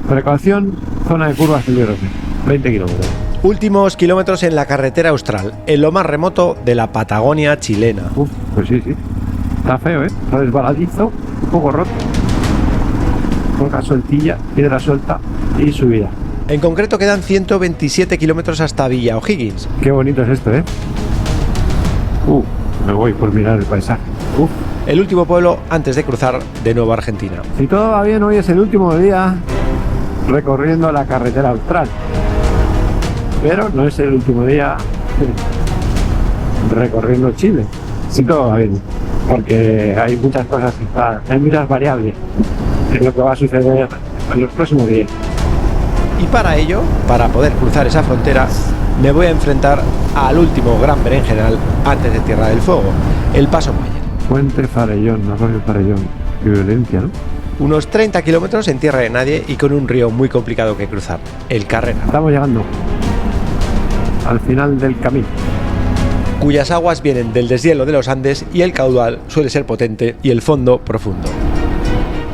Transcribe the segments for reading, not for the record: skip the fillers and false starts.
Precaución, zona de curvas peligrosas, 20 kilómetros. Últimos kilómetros en la carretera austral, en lo más remoto de la Patagonia chilena. Pues sí. Está feo, está desbaladizo, un poco roto. Roca sueltilla, piedra suelta y subida. En concreto quedan 127 kilómetros hasta Villa O'Higgins. Qué bonito es esto, me voy por mirar el paisaje. El último pueblo antes de cruzar de nuevo a Argentina. Si todo va bien, hoy es el último día recorriendo la carretera austral. Pero no es el último día recorriendo Chile. Si todo va bien. Porque hay muchas cosas hay muchas variables en lo que va a suceder en los próximos días. Y para ello, para poder cruzar esa frontera, me voy a enfrentar al último gran berenjenal antes de Tierra del Fuego, el Paso Mayer. Puente Farellón, Arroyo Farellón. Qué violencia, ¿no? Unos 30 kilómetros en tierra de nadie y con un río muy complicado que cruzar, el Carrera. Estamos llegando al final del camino, cuyas aguas vienen del deshielo de los Andes y el caudal suele ser potente y el fondo profundo.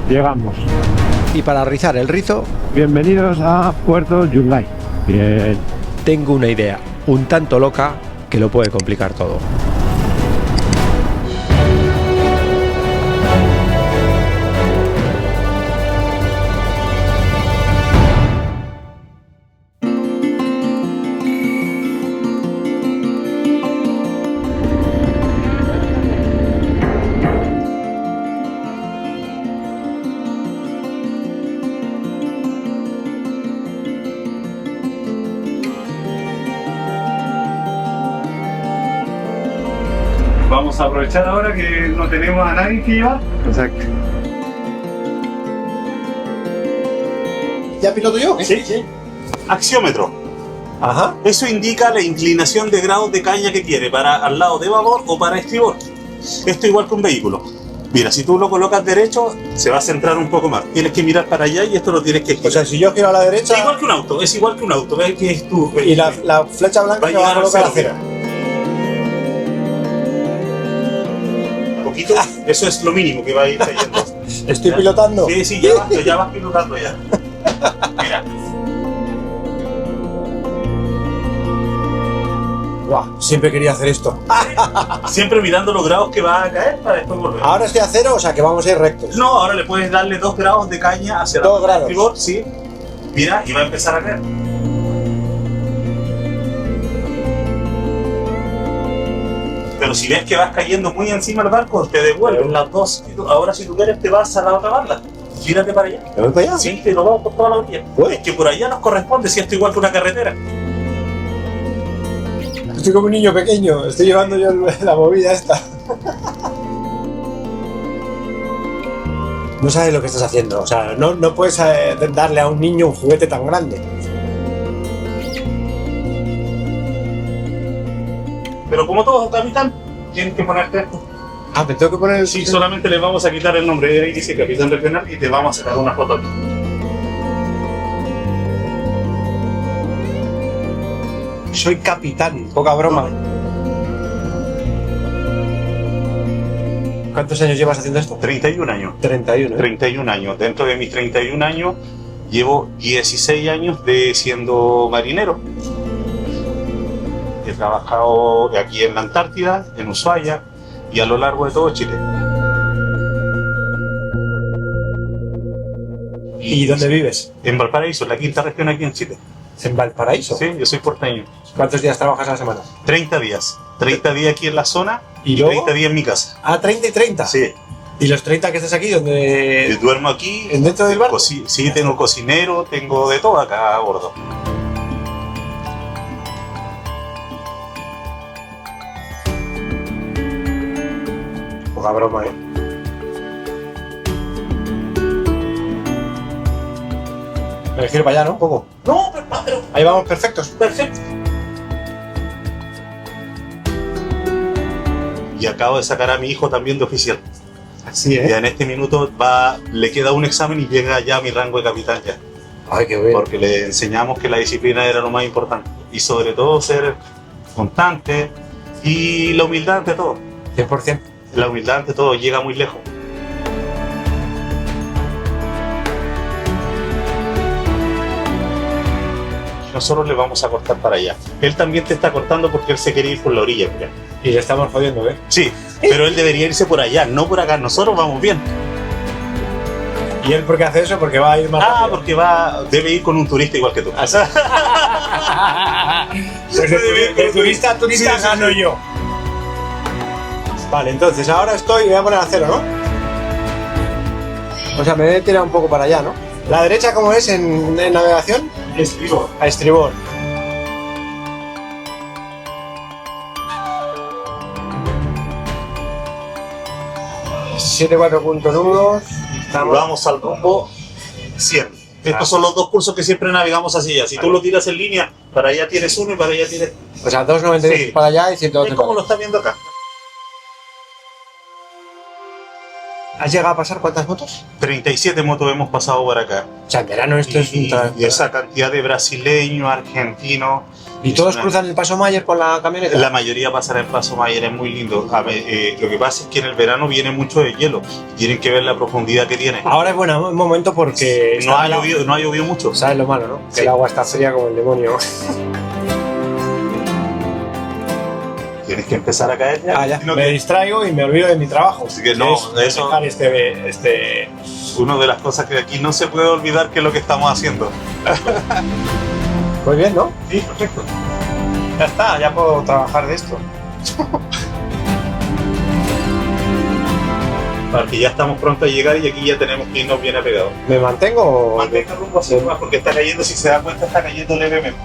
Llegamos. Y para rizar el rizo, bienvenidos a Puerto Yungay. Bien. Tengo una idea, un tanto loca, que lo puede complicar todo. Vamos a aprovechar ahora que no tenemos a nadie que llevar. Exacto. ¿Ya piloto yo? Sí. Axiómetro. Ajá. Eso indica la inclinación de grados de caña que quiere, para al lado de babor o para estribor. Esto igual que un vehículo. Mira, si tú lo colocas derecho, se va a centrar un poco más. Tienes que mirar para allá y esto lo tienes que girar. O sea, si yo giro a la derecha... Es igual que un auto, es igual que un auto. ¿Ves que es tú? Y la flecha blanca se va a colocar a cero. Poquito, eso es lo mínimo que va a ir cayendo. ¿Estoy pilotando? Sí, ya vas pilotando ya. Mira. Buah, siempre quería hacer esto. Siempre mirando los grados que va a caer para después volver. Ahora estoy a cero, o sea que vamos a ir rectos. No, ahora le puedes darle 2 grados de caña hacia la 2 grados. estribor, sí. Mira, y va a empezar a caer. Pero si ves que vas cayendo muy encima del barco, te devuelven las dos. Ahora si tú quieres te vas a la otra banda. Gírate para allá. ¿Me voy para allá? Sí, te lo vamos por toda la orilla. Es que por allá nos corresponde, si esto igual que una carretera. Estoy como un niño pequeño, estoy llevando yo la movida esta. No sabes lo que estás haciendo, o sea, no puedes darle a un niño un juguete tan grande. Pero como todo capitán, tienes que ponerte esto. Ah, me tengo que poner el... Sí, solamente le vamos a quitar el nombre. Ahí dice capitán regional y te vamos a sacar una foto aquí. Soy capitán, poca broma. ¿Cuántos años llevas haciendo esto? 31 años. 31, ¿eh? 31 años. Dentro de mis 31 años, llevo 16 años de siendo marinero. He trabajado aquí en la Antártida, en Ushuaia y a lo largo de todo Chile. ¿Y dónde vives? En Valparaíso, la quinta región aquí en Chile. ¿En Valparaíso? Sí, yo soy porteño. ¿Cuántos días trabajas a la semana? 30 días. 30 días aquí en la zona ¿Y y luego? 30 días en mi casa. Ah, 30 y 30. Sí. ¿Y los 30 que estás aquí, Yo dónde...? duermo aquí. ¿Dentro del barco? Sí, tengo cocinero, tengo de todo acá a bordo. Poca broma, ¿eh? Me giro para allá, ¿no? Un poco. No, pero Ahí vamos, perfectos. perfecto. Y acabo de sacar a mi hijo también de oficial. Así, Ya en este minuto le queda un examen y llega ya a mi rango de capitán ya. Ay, qué bueno. Porque le enseñamos que la disciplina era lo más importante. Y sobre todo ser constante y la humildad ante todo. 100%. La humildad ante todo llega muy lejos. nosotros le vamos a cortar para allá. Él también te está cortando porque él se quiere ir por la orilla, mira. Y le estamos jodiendo, ¿eh? Sí, pero él debería irse por allá, no por acá. Nosotros vamos bien. ¿Y él por qué hace eso? Porque va a ir más rápido. Porque debe ir con un turista igual que tú. Pues de turista a turista Sí, gano sí. yo. Vale, entonces ahora voy a poner a cero, ¿no? O sea, me he tirado un poco para allá, ¿no? ¿La derecha cómo es en navegación? Estribor. A estribor. Siete 4 puntos nudos. Vamos al rumbo 100. Estos son los dos cursos que siempre navegamos hacia allá. Si tú lo tiras en línea, para allá tienes uno y para allá tienes... O sea, 2.96 Sí. para allá y 112 ¿Ves cómo para lo allá. estás viendo acá? ¿Has llegado a pasar cuántas motos? 37 motos hemos pasado por acá. O sea, en verano esto es un Y esa cantidad de brasileños, argentinos... ¿Y todos es una- cruzan el Paso Mayer con la camioneta? La mayoría pasará el Paso Mayer, es muy lindo. A ver, lo que pasa es que en el verano viene mucho de hielo. Tienen que ver la profundidad que tiene. Ahora es buen momento porque... No ha llovido mucho. ¿Sabes lo malo, no? Que Sí. el agua está fría como el demonio. Tienes que empezar a caer ya. Ya. Sino Me que distraigo y me olvido de mi trabajo. Así que no, es eso- dejar este... una de las cosas que aquí no se puede olvidar que es lo que estamos haciendo. Muy bien, ¿no? Sí, perfecto. Ya está, ya puedo trabajar de esto. Porque ya estamos pronto a llegar y aquí ya tenemos que irnos bien apegados. ¿Me mantengo o...? Mantenga rumbo hacia arriba porque está cayendo, si se da cuenta, está cayendo levemente.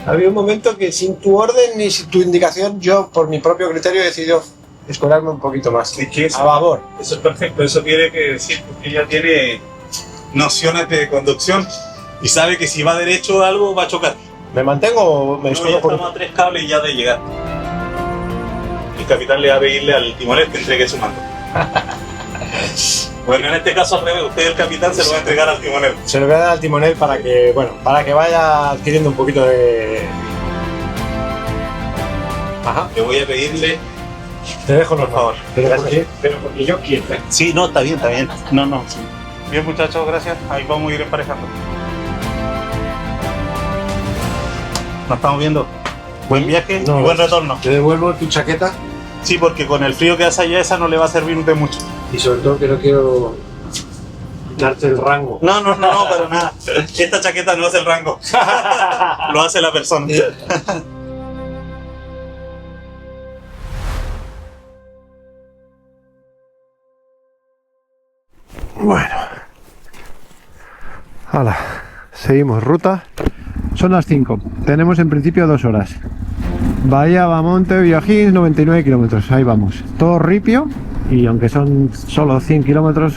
Había un momento que sin tu orden ni sin tu indicación, yo por mi propio criterio he decidido escolarme un poquito más. Es que A babor. eso es perfecto, eso quiere que decir que ella tiene nociones de conducción y sabe que si va derecho algo va a chocar. ¿Me mantengo o me No, ya escondo por...? estamos a 3 cables ya de llegar. El capitán le va a pedirle al timonel que entregue su mando. Bueno, en este caso al revés, usted el capitán se lo va a entregar al timonel. Se lo voy a dar al timonel para que, bueno, para que vaya adquiriendo un poquito de... Ajá. Le voy a pedirle, Te dejo los por favor. pero porque yo quiero, ¿eh? Sí, no, está bien, está bien. No, no, sí. Bien, muchachos, gracias. Ahí vamos a ir emparejando. Nos estamos viendo. Buen viaje No, y buen retorno. Te devuelvo tu chaqueta Sí, porque con el frío que hace allá esa no le va a servir de mucho. y sobre todo que no quiero darte el rango. No, para nada. Esta chaqueta no hace el rango. Lo hace la persona. Bueno. Hala, seguimos ruta. Son las 5. Tenemos en principio 2 horas. Bahía Bamonte, Villagins, 99 kilómetros. Ahí vamos. Todo ripio y aunque son solo 100 kilómetros,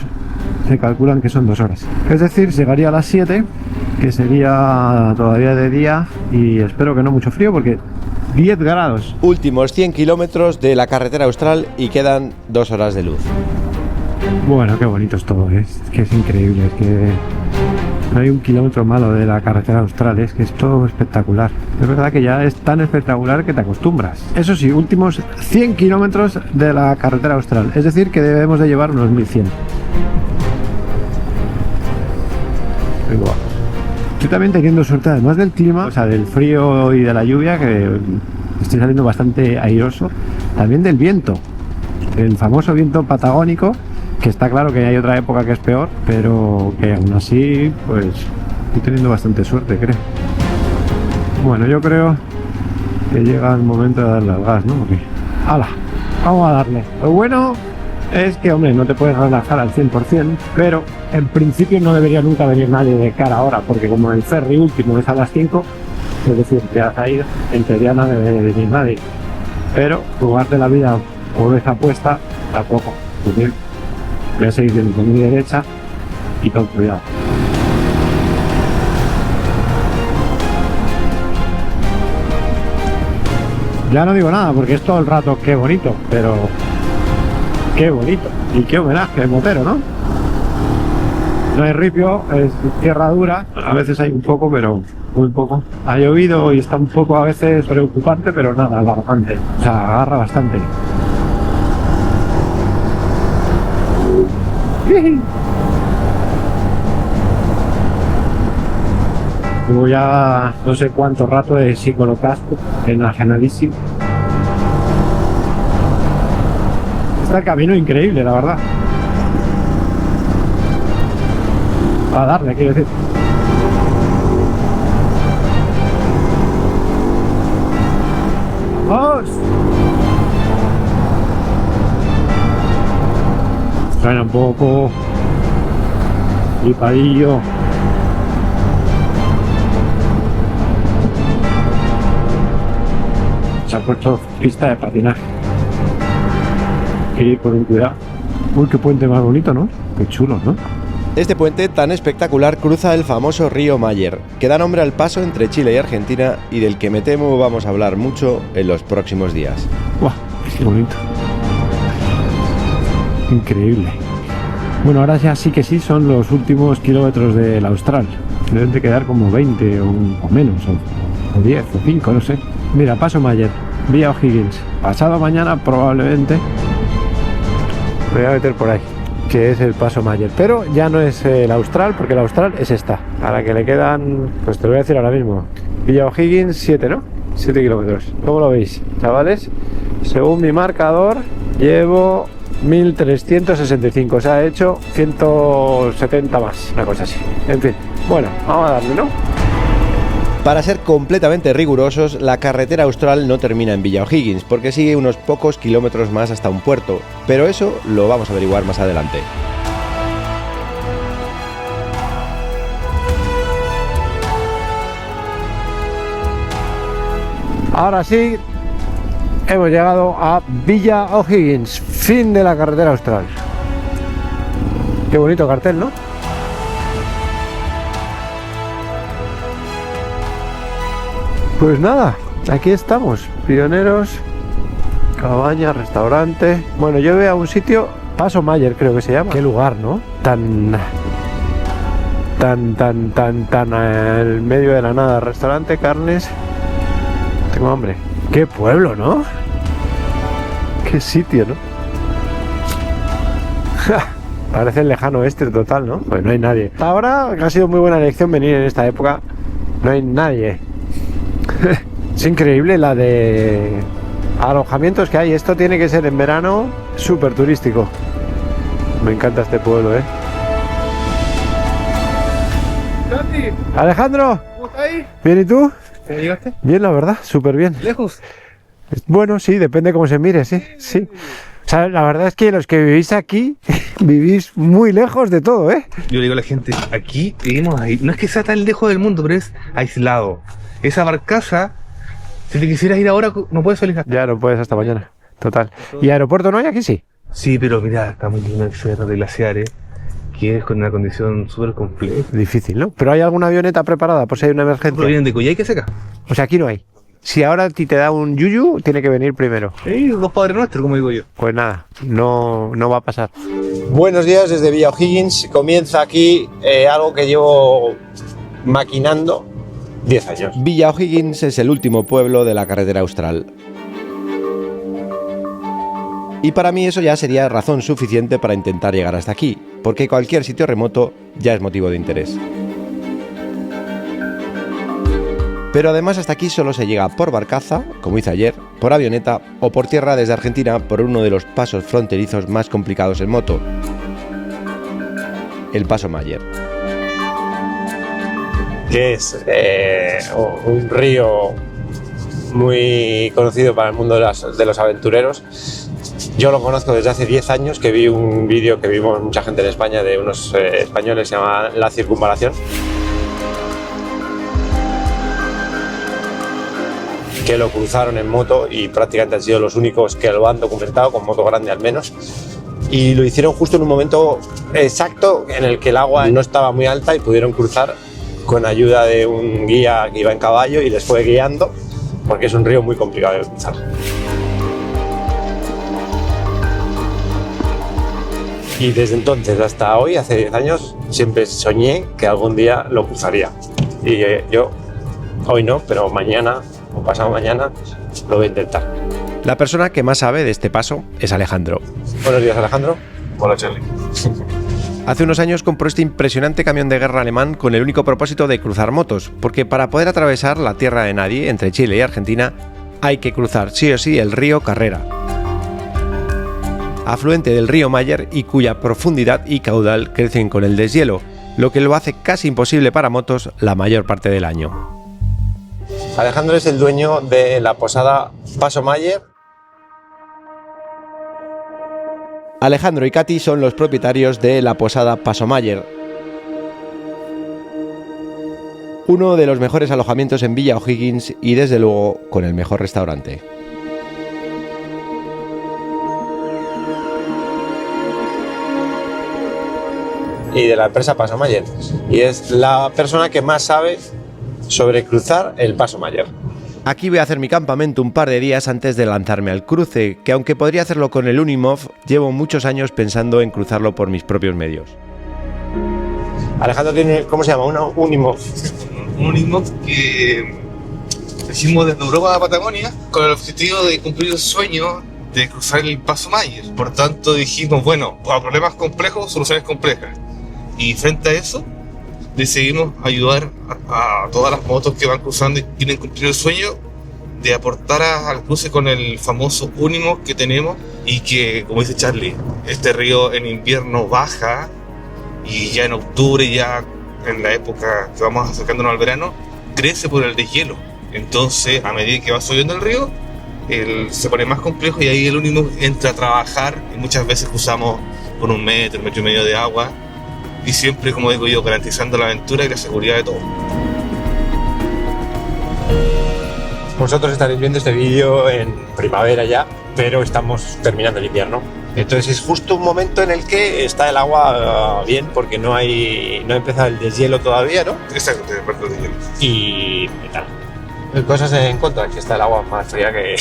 se calculan que son 2 horas. Es decir, llegaría a las 7, que sería todavía de día y espero que no mucho frío porque 10 grados. Últimos 100 kilómetros de la carretera austral y quedan 2 horas de luz. Bueno, qué bonito es todo, ¿eh? Es que es increíble, es que no hay un kilómetro malo de la carretera austral, es que es todo espectacular. Es verdad que ya es tan espectacular que te acostumbras. Eso sí, últimos 100 kilómetros de la carretera austral, es decir, que debemos de llevar unos 1100. Ahí vamos. Estoy también teniendo suerte, además del clima, o sea, del frío y de la lluvia, que estoy saliendo bastante airoso, también del viento, el famoso viento patagónico, que está claro que hay otra época que es peor, pero que aún así, pues, estoy teniendo bastante suerte, creo. Bueno, yo creo que llega el momento de darle al gas, ¿no? Porque, ¡hala! Vamos a darle. Lo bueno es que, hombre, no te puedes relajar al 100%, pero en principio no debería nunca venir nadie de cara ahora, porque como el ferry último es a las 5, es decir, ya ha ido, en teoría no debe venir nadie. Pero jugarte la vida por esa apuesta, tampoco. Porque voy a seguir viendo con mi derecha y con cuidado. Ya no digo nada porque es todo el rato qué bonito, pero qué bonito y qué homenaje al motero, ¿no? No hay ripio, es tierra dura, a veces hay un poco, pero muy poco. Ha llovido y está un poco a veces preocupante, pero nada, agarrante, o sea, agarra bastante. Llevo ya no sé cuánto rato de psicolocasco enajenadísimo. Está el camino increíble, la verdad. A darle, quiero decir. ¡Vamos! Suena un poco flipadillo. Se ha puesto pista de patinaje. Hay que ir con cuidado. Uy, qué puente más bonito, ¿no? Qué chulo, ¿no? Este puente tan espectacular cruza el famoso río Mayer, que da nombre al paso entre Chile y Argentina y del que me temo vamos a hablar mucho en los próximos días. ¡Guau! ¡Qué bonito! Increíble. Bueno, ahora ya sí que sí son los últimos kilómetros del Austral. Deben de quedar como 20 o menos, o 10 o 5, no sé. Mira, paso Mayer, vía O'Higgins. Pasado mañana probablemente me voy a meter por ahí, que es el paso Mayer. Pero ya no es el Austral, porque el Austral es esta. A la que le quedan, pues te lo voy a decir ahora mismo. Villa O'Higgins, 7, ¿no? 7 kilómetros. ¿Cómo lo veis, chavales? Según mi marcador, llevo 1365, o sea, he hecho 170 más, una cosa así. En fin, bueno, vamos a darle, ¿no? Para ser completamente rigurosos, la carretera austral no termina en Villa O'Higgins, porque sigue unos pocos kilómetros más hasta un puerto, pero eso lo vamos a averiguar más adelante. Ahora sí, hemos llegado a Villa O'Higgins, fin de la carretera austral. Qué bonito cartel, ¿no? Pues nada, aquí estamos, pioneros, cabaña, restaurante. Bueno, yo veo a un sitio, Paso Mayer creo que se llama. Qué lugar, ¿no? Tan en medio de la nada. Restaurante, carnes. Tengo hambre. Qué pueblo, ¿no? Qué sitio, ¿no? Parece el lejano oeste total, ¿no? Pues no hay nadie. Ahora ha sido muy buena elección venir en esta época. No hay nadie. Es increíble la de alojamientos que hay. Esto tiene que ser en verano súper turístico. Me encanta este pueblo, ¿eh? Alejandro, ¿Cómo estás ahí? ¿bien y tú? ¿Cómo llegaste? Bien, la verdad, súper bien. ¿Lejos? Bueno, sí, depende cómo se mire, sí, sí. O sea, la verdad es que los que vivís aquí vivís muy lejos de todo, ¿eh? Yo le digo a la gente, aquí vivimos ahí. No es que sea tan lejos del mundo, pero es aislado. Esa barcaza, si te quisieras ir ahora, no puedes salir. Ya no puedes hasta mañana, total. ¿Y aeropuerto no hay aquí? Sí. Sí, pero mira, estamos llenos de cerros, de glaciares, que es con una condición súper compleja. Difícil, ¿no? Pero ¿hay alguna avioneta preparada por si hay una emergencia? Provienen de Coyhaique seca. O sea, aquí no hay. Si ahora a ti te da un yuyu, tiene que venir primero. Sí, dos padres nuestros, como digo yo. Pues nada, no va a pasar. Buenos días desde Villa O'Higgins. Comienza aquí algo que llevo maquinando 10 años. Villa O'Higgins es el último pueblo de la carretera austral. Y para mí eso ya sería razón suficiente para intentar llegar hasta aquí, porque cualquier sitio remoto ya es motivo de interés. Pero además hasta aquí solo se llega por barcaza, como hice ayer, por avioneta o por tierra desde Argentina por uno de los pasos fronterizos más complicados en moto, el Paso Mayer. Que es un río muy conocido para el mundo de los aventureros. Yo lo conozco desde hace 10 años, que vi un vídeo que vimos mucha gente en España de unos españoles, se llama La Circunvalación, que lo cruzaron en moto y prácticamente han sido los únicos que lo han documentado, con moto grande al menos. Y lo hicieron justo en un momento exacto en el que el agua no estaba muy alta y pudieron cruzar con ayuda de un guía que iba en caballo y les fue guiando, porque es un río muy complicado de cruzar. Y desde entonces hasta hoy, hace 10 años, siempre soñé que algún día lo cruzaría. Y yo, hoy no, pero mañana o pasado mañana lo voy a intentar. La persona que más sabe de este paso es Alejandro. Buenos días, Alejandro. Hola, Charlie. Hace unos años compró este impresionante camión de guerra alemán con el único propósito de cruzar motos, porque para poder atravesar la tierra de nadie entre Chile y Argentina hay que cruzar sí o sí el río Carrera, afluente del río Mayer y cuya profundidad y caudal crecen con el deshielo, lo que lo hace casi imposible para motos la mayor parte del año. Alejandro es el dueño de la posada Paso Mayer. Alejandro y Katy son los propietarios de la posada Paso Mayer, uno de los mejores alojamientos en Villa O'Higgins y desde luego con el mejor restaurante. Y de la empresa Paso Mayer. Y es la persona que más sabe sobre cruzar el Paso Mayer. Aquí voy a hacer mi campamento un par de días antes de lanzarme al cruce, que aunque podría hacerlo con el Unimog, llevo muchos años pensando en cruzarlo por mis propios medios. Alejandro tiene, ¿cómo se llama? Una Unimog. Un Unimog que hicimos desde Europa a Patagonia con el objetivo de cumplir el sueño de cruzar el Paso Mayer. Por tanto dijimos, bueno, a problemas complejos, soluciones complejas. Y frente a eso, decidimos ayudar a todas las motos que van cruzando y quieren cumplir el sueño de aportar al cruce con el famoso Unimog que tenemos y que, como dice Charlie, este río en invierno baja y ya en octubre, ya en la época que vamos acercándonos al verano, crece por el deshielo. Entonces, a medida que va subiendo el río, se pone más complejo y ahí el Unimog entra a trabajar y muchas veces cruzamos con 1 metro, 1,5 metros de agua. Y siempre, como digo yo, garantizando la aventura y la seguridad de todo. Vosotros estaréis viendo este vídeo en primavera ya, pero estamos terminando el invierno. Entonces es justo un momento en el que está el agua bien, porque no ha empezado el deshielo todavía, ¿no? Exacto, de parte de hielo. Y tal. Cosas en contra, que está el agua más fría que...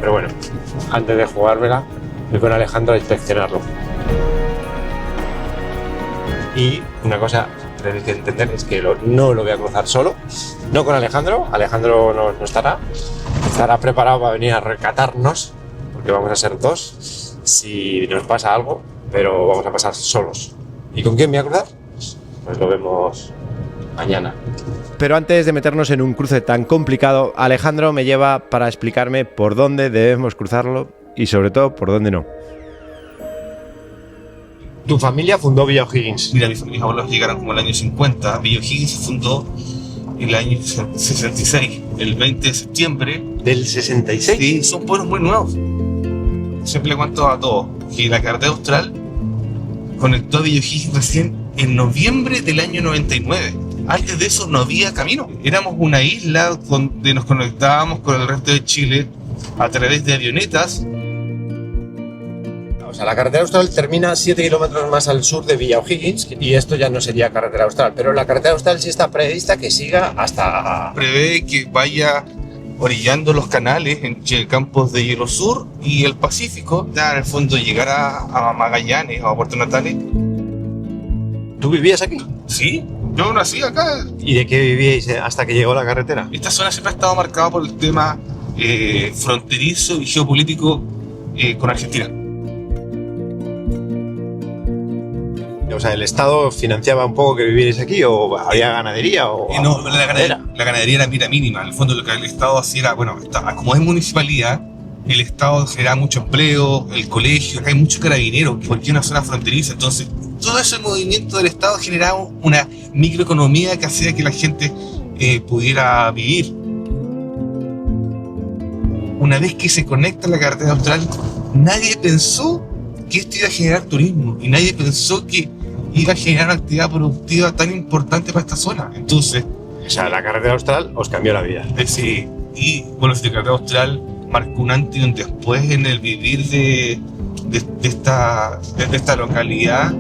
Pero bueno, antes de jugármela, voy con Alejandro a inspeccionarlo. Y una cosa que tenéis que entender es que no lo voy a cruzar solo, no con Alejandro. Alejandro no estará preparado para venir a rescatarnos, porque vamos a ser 2 si nos pasa algo, pero vamos a pasar solos. ¿Y con quién voy a cruzar? Pues lo vemos mañana. Pero antes de meternos en un cruce tan complicado, Alejandro me lleva para explicarme por dónde debemos cruzarlo y sobre todo por dónde no. Tu familia fundó Villa O'Higgins. Mira, mis abuelos llegaron como el año 50. Villa O'Higgins se fundó en el año 66, el 20 de septiembre. ¿Del 66? Sí, son pueblos muy nuevos. Siempre le cuento a todos que la carretera austral conectó a Villa O'Higgins recién en noviembre del año 99. Antes de eso no había camino. Éramos una isla donde nos conectábamos con el resto de Chile a través de avionetas. O sea, la carretera austral termina 7 kilómetros más al sur de Villa O'Higgins y esto ya no sería carretera austral, pero la carretera austral sí está prevista que siga hasta... Prevé que vaya orillando los canales entre campos de Hielo Sur y el Pacífico, ya en el fondo llegar a Magallanes o a Puerto Natales. ¿Tú vivías aquí? Sí, yo nací acá. ¿Y de qué vivíais hasta que llegó la carretera? Esta zona siempre ha estado marcada por el tema fronterizo y geopolítico con Argentina. O sea, ¿el Estado financiaba un poco que vivierais aquí o había ganadería? No, la ganadería era mínima. En el fondo lo que el Estado hacía era, bueno, como es municipalidad, el Estado genera mucho empleo, el colegio, acá hay muchos carabineros, porque es una zona fronteriza. Entonces, todo ese movimiento del Estado generaba una microeconomía que hacía que la gente pudiera vivir. Una vez que se conecta la carretera austral, nadie pensó que esto iba a generar turismo y nadie pensó que iba a generar una actividad productiva tan importante para esta zona. Entonces, o sea, la carretera austral os cambió la vida. Sí, y bueno, la carretera austral marcó un antes y un después en el vivir de esta localidad.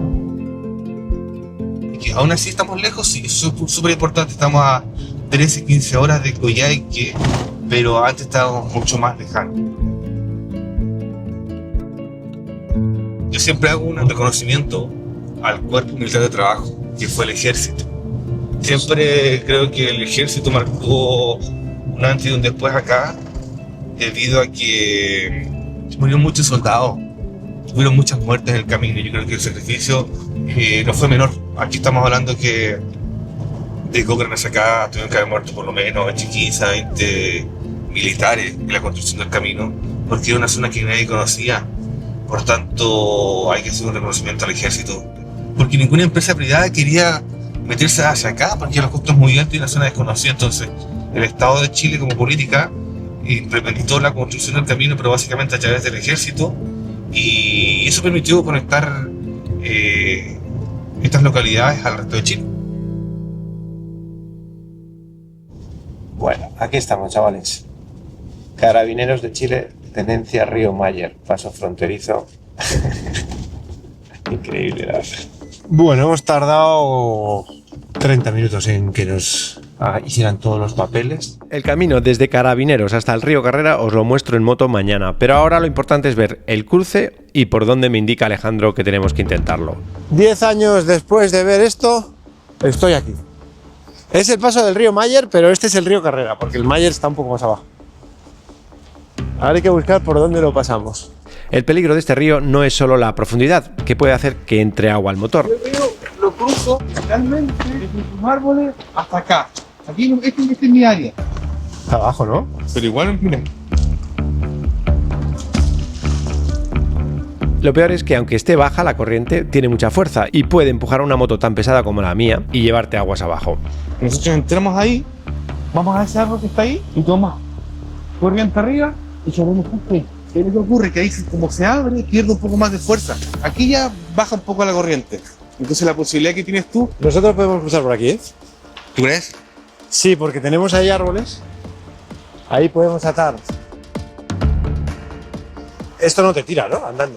Y que aún así estamos lejos, sí, eso es súper importante. Estamos a 13-15 horas de Coyhaique, pero antes estábamos mucho más lejanos. Yo siempre hago un reconocimiento al cuerpo militar de trabajo, que fue el ejército. Siempre creo que el ejército marcó un antes y un después acá, debido a que murieron muchos soldados hubieron muchas muertes en el camino. Yo creo que el sacrificio no fue menor. Aquí estamos hablando que de Cochrane hacia acá tuvieron que haber muerto por lo menos 15 a 20 militares en la construcción del camino, porque era una zona que nadie conocía. Por tanto, hay que hacer un reconocimiento al ejército, porque ninguna empresa privada quería meterse hacia acá, porque los costos muy altos y la zona desconocida. Entonces, el Estado de Chile como política implementó la construcción del camino, pero básicamente a través del ejército, y eso permitió conectar estas localidades al resto de Chile. Bueno, aquí estamos, chavales. Carabineros de Chile, tenencia Río Mayer, paso fronterizo. Increíble, la verdad. Bueno, hemos tardado 30 minutos en que nos hicieran todos los papeles. El camino desde Carabineros hasta el río Carrera os lo muestro en moto mañana, pero ahora lo importante es ver el cruce y por dónde me indica Alejandro que tenemos que intentarlo. 10 años después de ver esto, estoy aquí. Es el paso del río Mayer, pero este es el río Carrera, porque el Mayer está un poco más abajo. Ahora hay que buscar por dónde lo pasamos. El peligro de este río no es solo la profundidad, que puede hacer que entre agua al motor. Yo río lo cruzo realmente desde los árboles hasta acá. Aquí este es mi área. Está abajo, ¿no? Pero igual, mira. Lo peor es que aunque esté baja, la corriente tiene mucha fuerza y puede empujar a una moto tan pesada como la mía y llevarte aguas abajo. Nosotros entramos ahí, vamos a ese árbol que está ahí y toma corriente arriba y chovemos justo ahí. ¿Qué es lo que ocurre? Que ahí como se abre, pierde un poco más de fuerza. Aquí ya baja un poco la corriente. Entonces la posibilidad que tienes tú... Nosotros podemos cruzar por aquí, ¿eh? ¿Tú crees? Sí, porque tenemos ahí árboles. Ahí podemos atar. Esto no te tira, ¿no? Andando.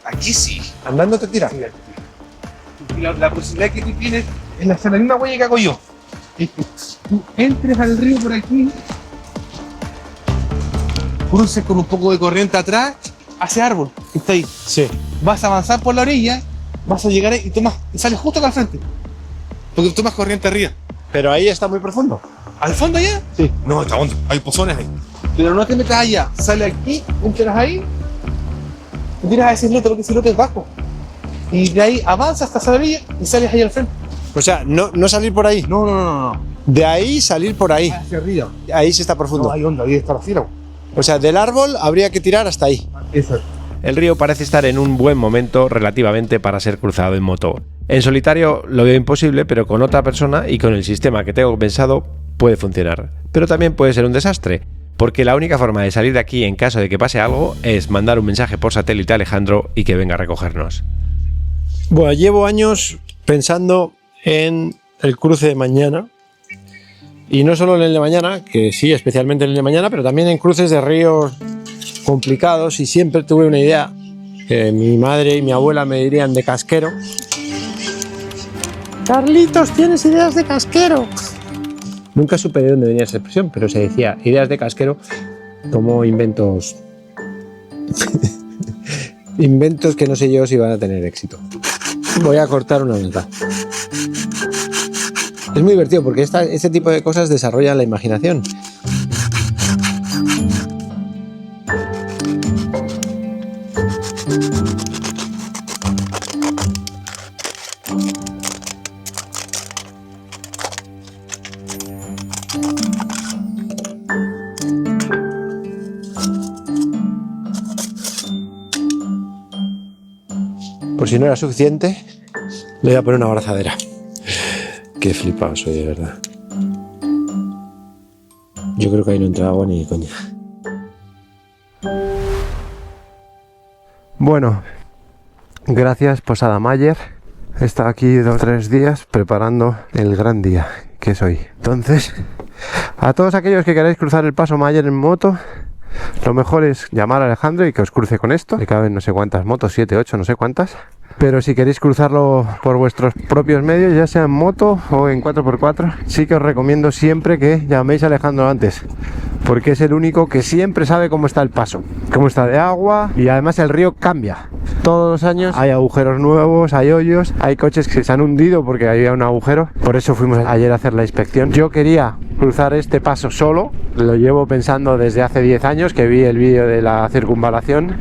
Aquí sí. Andando te tira. Y la posibilidad que tú tienes es hacer la misma huella que hago yo. Es que tú entres al río por aquí, cruces con un poco de corriente atrás, hacia árbol que está ahí. Sí. Vas a avanzar por la orilla, vas a llegar ahí y sales justo acá al frente. Porque tomas corriente arriba. Pero ahí está muy profundo. ¿Al fondo allá? Sí. No, está hondo. Hay pozones ahí. Pero no te metas allá. Sale aquí, entras ahí, y tiras a ese islote porque ese islote es bajo. Y de ahí avanzas hasta esa orilla y sales ahí al frente. O sea, no salir por ahí. No. De ahí salir por ahí. Hacia arriba. Ahí sí está profundo. No, hay onda, ahí está la fila. O sea, del árbol habría que tirar hasta ahí. Eso. El río parece estar en un buen momento relativamente para ser cruzado en moto. En solitario lo veo imposible, pero con otra persona y con el sistema que tengo pensado puede funcionar. Pero también puede ser un desastre, porque la única forma de salir de aquí en caso de que pase algo es mandar un mensaje por satélite a Alejandro y que venga a recogernos. Bueno, llevo años pensando en el cruce de mañana. Y no solo en el de mañana, que sí, especialmente en el de mañana, pero también en cruces de ríos complicados. Y siempre tuve una idea que mi madre y mi abuela me dirían de casquero. Carlitos, ¿tienes ideas de casquero? Nunca supe de dónde venía esa expresión, pero se decía ideas de casquero como inventos. Inventos que no sé yo si van a tener éxito. Voy a cortar una nota. Es muy divertido porque este tipo de cosas desarrollan la imaginación. Por si no era suficiente, le voy a poner una abrazadera. Qué flipado soy, de verdad. Yo creo que ahí no entra agua ni coña. Bueno, gracias Posada Mayer. He estado aquí 2 o 3 días preparando el gran día que es hoy. Entonces, a todos aquellos que queráis cruzar el paso Mayer en moto, lo mejor es llamar a Alejandro y que os cruce con esto. Le caben no sé cuántas motos, 7, 8, no sé cuántas. Pero si queréis cruzarlo por vuestros propios medios, ya sea en moto o en 4x4, sí que os recomiendo siempre que llaméis a Alejandro antes, porque es el único que siempre sabe cómo está el paso, cómo está de agua, y además el río cambia. Todos los años hay agujeros nuevos, hay hoyos, hay coches que se han hundido porque había un agujero. Por eso fuimos ayer a hacer la inspección. Yo quería cruzar este paso solo, lo llevo pensando desde hace 10 años que vi el vídeo de la circunvalación.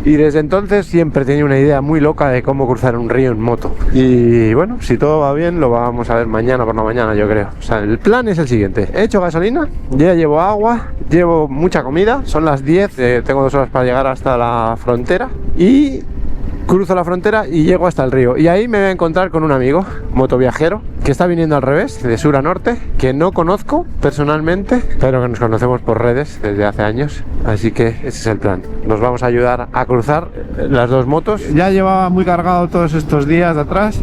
Y desde entonces siempre tenía una idea muy loca de cómo cruzar un río en moto. Y bueno, si todo va bien, lo vamos a ver mañana por la mañana, yo creo. O sea, el plan es el siguiente. He hecho gasolina, ya llevo agua, llevo mucha comida. Son las 10, tengo 2 horas para llegar hasta la frontera. Y cruzo la frontera y llego hasta el río. Y ahí me voy a encontrar con un amigo, motoviajero, que está viniendo al revés, de sur a norte, que no conozco personalmente, pero que nos conocemos por redes desde hace años. Así que ese es el plan. Nos vamos a ayudar a cruzar las dos motos. Ya llevaba muy cargado todos estos días de atrás.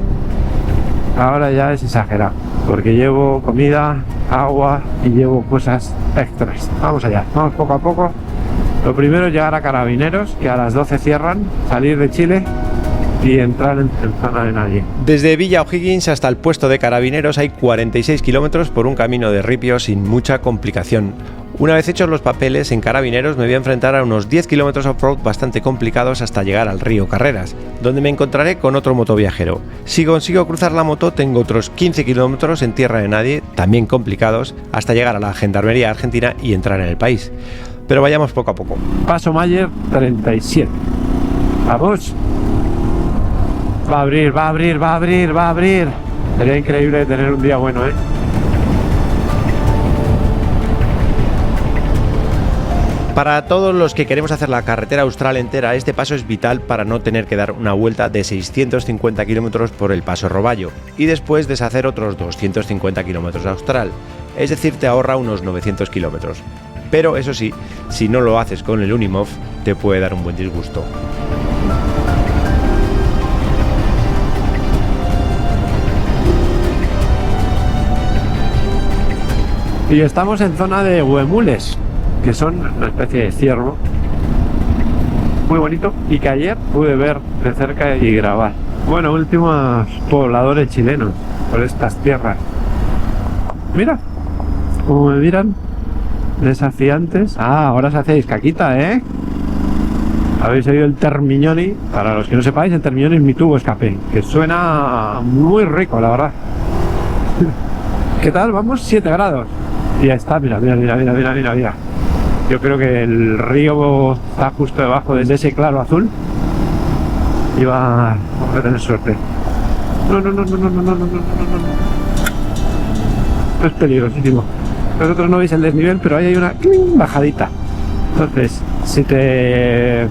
Ahora ya es exagerado, porque llevo comida, agua y llevo cosas extras. Vamos allá, vamos poco a poco. Lo primero es llegar a Carabineros, que a las 12 cierran, salir de Chile y entrar en zona de nadie. Desde Villa O'Higgins hasta el puesto de Carabineros hay 46 kilómetros por un camino de ripio sin mucha complicación. Una vez hechos los papeles en Carabineros me voy a enfrentar a unos 10 kilómetros off-road bastante complicados hasta llegar al río Carreras, donde me encontraré con otro motoviajero. Si consigo cruzar la moto tengo otros 15 kilómetros en tierra de nadie, también complicados, hasta llegar a la Gendarmería Argentina y entrar en el país. Pero vayamos poco a poco. Paso Mayer 37. Vamos. Va a abrir, va a abrir, va a abrir, va a abrir. Sería increíble tener un día bueno, ¿eh? Para todos los que queremos hacer la carretera austral entera, este paso es vital para no tener que dar una vuelta de 650 kilómetros por el paso Roballo y después deshacer otros 250 kilómetros de austral. Es decir, te ahorra unos 900 kilómetros. Pero eso sí, si no lo haces con el Unimog, te puede dar un buen disgusto. Y estamos en zona de huemules, que son una especie de ciervo muy bonito y que ayer pude ver de cerca y grabar. Bueno, últimos pobladores chilenos por estas tierras. Mira, como me miran, desafiantes. Ah, ahora se hacéis caquita, ¿eh? Habéis oído el Termignoni. Para los que no sepáis, el Termignoni es mi tubo escape, que suena muy rico, la verdad. ¿Qué tal? Vamos 7 grados. Y ya está, mira, mira, mira, mira, mira, mira, mira. Yo creo que el río está justo debajo de ese claro azul. Y vamos a tener suerte. No, no, no, no, no, no, no, no, no, no, no. Esto es peligrosísimo. Vosotros no veis el desnivel, pero ahí hay una bajadita. Entonces, si te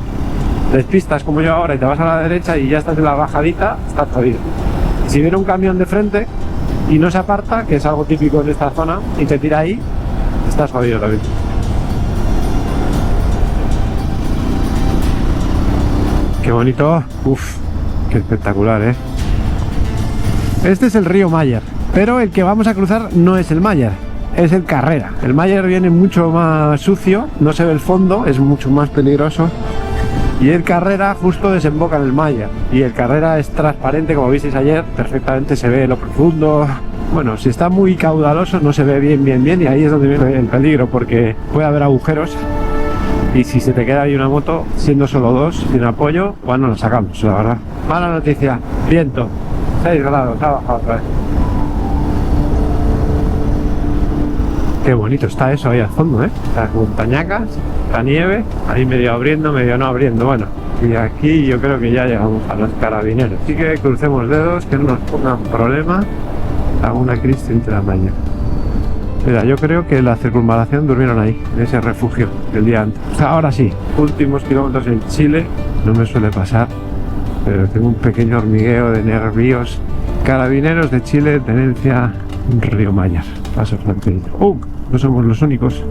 despistas como yo ahora y te vas a la derecha y ya estás en la bajadita, estás jodido. Y si viene un camión de frente y no se aparta, que es algo típico en esta zona, y te tira ahí, estás jodido también. Qué bonito. Uf, qué espectacular, ¿eh? Este es el río Mayer, pero el que vamos a cruzar no es el Mayer, es el Carrera. El Mayer viene mucho más sucio, no se ve el fondo, es mucho más peligroso. Y el Carrera justo desemboca en el Mayer. Y el Carrera es transparente, como visteis ayer, perfectamente se ve lo profundo. Bueno, si está muy caudaloso no se ve bien, y ahí es donde viene el peligro, porque puede haber agujeros. Y si se te queda ahí una moto, siendo solo dos, sin apoyo, bueno, lo sacamos, la verdad. Mala noticia, viento, 6 grados, ha bajado otra vez. Qué bonito está eso ahí al fondo, ¿eh? Las montañacas, la nieve, ahí medio abriendo, medio no abriendo, bueno. Y aquí yo creo que ya llegamos a los Carabineros. Así que crucemos dedos, que no nos pongan problema. Alguna crisis entre la mañana. Mira, yo creo que la circunvalación durmieron ahí, en ese refugio del día antes. O sea, ahora sí, últimos kilómetros en Chile, no me suele pasar, pero tengo un pequeño hormigueo de nervios. Carabineros de Chile, tenencia Río Mayer, paso fronterizo. No somos los únicos.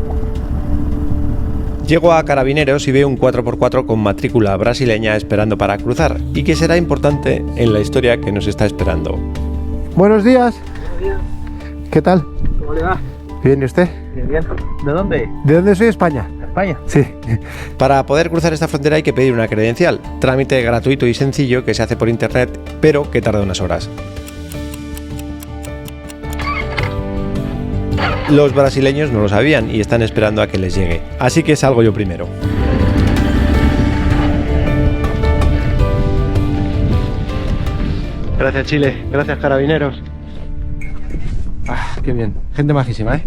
Llego a Carabineros y veo un 4x4 con matrícula brasileña esperando para cruzar y que será importante en la historia que nos está esperando. Buenos días. Buenos días. ¿Qué tal? ¿Cómo le va? Bien, ¿y usted? Bien, bien. ¿De dónde? ¿De dónde soy? España. España. Sí. Para poder cruzar esta frontera hay que pedir una credencial, trámite gratuito y sencillo que se hace por internet, pero que tarda unas horas. Los brasileños no lo sabían y están esperando a que les llegue, así que salgo yo primero. Gracias, Chile. Gracias, Carabineros. Qué bien. Gente majísima, ¿eh?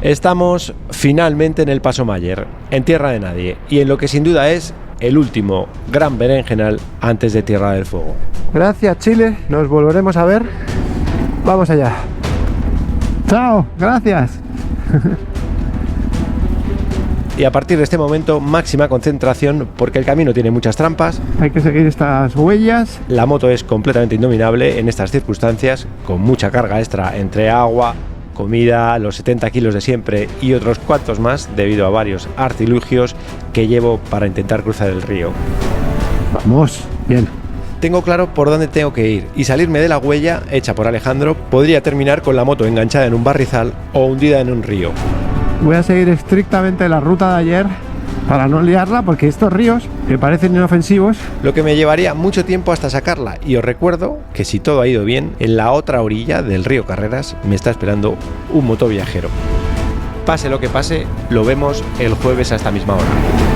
Estamos finalmente en el Paso Mayer, en tierra de nadie, y en lo que sin duda es el último gran berenjenal antes de Tierra del Fuego. Gracias, Chile. Nos volveremos a ver. Vamos allá. Chao, gracias. Y a partir de este momento, máxima concentración porque el camino tiene muchas trampas. Hay que seguir estas huellas. La moto es completamente indominable en estas circunstancias, con mucha carga extra entre agua, comida, los 70 kilos de siempre y otros cuantos más debido a varios artilugios que llevo para intentar cruzar el río. Vamos, bien. Tengo claro por dónde tengo que ir y salirme de la huella hecha por Alejandro podría terminar con la moto enganchada en un barrizal o hundida en un río. Voy a seguir estrictamente la ruta de ayer para no liarla, porque estos ríos que parecen inofensivos, lo que me llevaría mucho tiempo hasta sacarla, y os recuerdo que si todo ha ido bien, en la otra orilla del río Carreras me está esperando un motoviajero. Pase lo que pase, lo vemos el jueves a esta misma hora.